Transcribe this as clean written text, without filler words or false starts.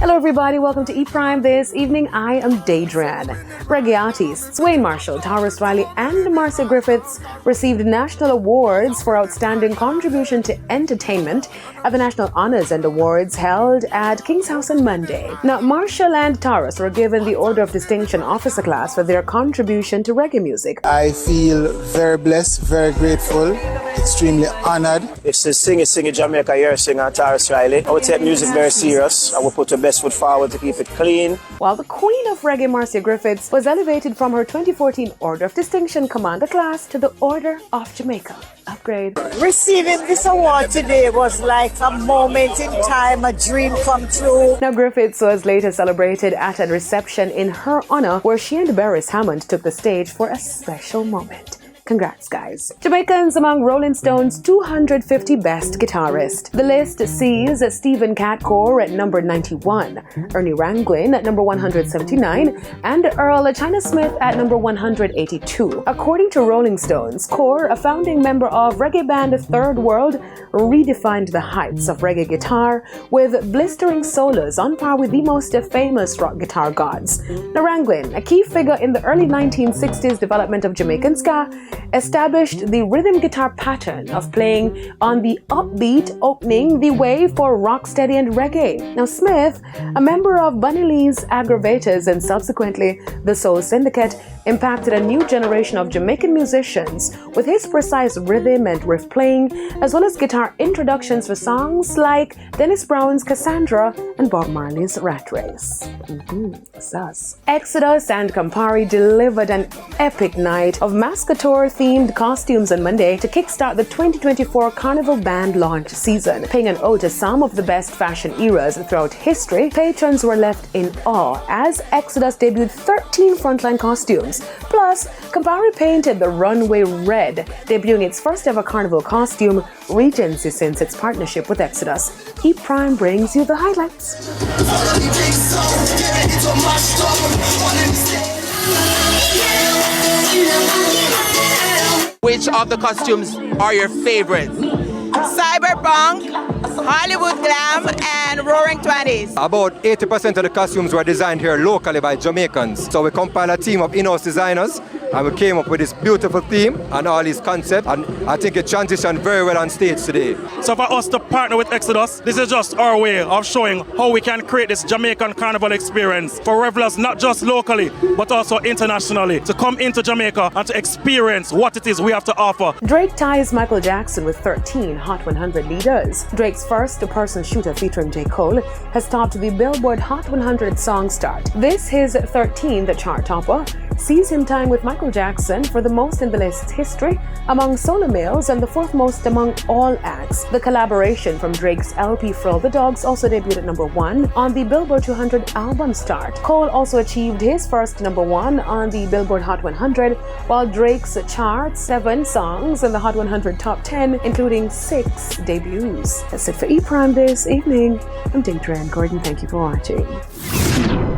Hello everybody, welcome to E! Prime this evening. I am Daedran. Reggae artists Wayne Marshall, Tarrus Riley and Marcia Griffiths received national awards for outstanding contribution to entertainment at the National Honors and Awards held at King's House on Monday. Now, Marshall and Tarrus were given the Order of Distinction Officer class for their contribution to reggae music. I feel very blessed, very grateful, extremely honored. It's a sing Jamaica here, singer Tarrus Riley. I would take music very serious. I would put the best foot forward to keep it clean. While the Queen of Reggae, Marcia Griffiths, was elevated from her 2014 Order of Distinction Commander class to the Order of Jamaica upgrade. Receiving this award today was like a moment in time, a dream come true. Now, Griffiths was later celebrated at a reception in her honor where she and Beres Hammond took the stage for a special moment. Congrats, guys. Jamaicans among Rolling Stone's 250 best guitarists. The list sees Stephen Catcore at number 91, Ernie Ranglin at number 179, and Earl China Smith at number 182. According to Rolling Stones, Core, a founding member of reggae band Third World, redefined the heights of reggae guitar with blistering solos on par with the most famous rock guitar gods. Now, Ranglin, a key figure in the early 1960s development of Jamaican ska, established the rhythm guitar pattern of playing on the upbeat, opening the way for rocksteady and reggae. Now, Smith, a member of Bunny Lee's Aggravators and subsequently the Soul Syndicate, impacted a new generation of Jamaican musicians with his precise rhythm and riff playing, as well as guitar introductions for songs like Dennis Brown's Cassandra and Bob Marley's Rat Race. Sus. Exodus and Campari delivered an epic night of Mascator-themed costumes on Monday to kickstart the 2024 Carnival Band launch season. Paying an ode to some of the best fashion eras throughout history, patrons were left in awe as Exodus debuted 13 frontline costumes. Plus, Campari painted the runway red, debuting its first ever Carnival costume, Regency, since its partnership with Exodus. E! Prime brings you the highlights. Which of the costumes are your favorites? Cyberpunk, Hollywood glam, and Roaring 20s. About 80% of the costumes were designed here locally by Jamaicans. So we compiled a team of in-house designers and we came up with this beautiful theme and all these concepts, and I think it transitioned very well on stage today. So for us to partner with Exodus, this is just our way of showing how we can create this Jamaican carnival experience for revelers not just locally but also internationally, to come into Jamaica and to experience what it is we have to offer. Drake ties Michael Jackson with 13 Hot 100 leaders. Drake's first-person shooter featuring J. Cole has topped the Billboard Hot 100 song start. This, his 13th chart topper, sees him tying with Michael Jackson for the most in the list's history among solo males and the fourth most among all acts. The collaboration from Drake's LP Frill the Dogs also debuted at number 1 on the Billboard 200 album start. Cole also achieved his first number 1 on the Billboard Hot 100, while Drake's charts 7 songs in the Hot 100 top 10, including 6 debuts. That's it for E! Prime this evening. I'm Daedran Gordon. Thank you for watching.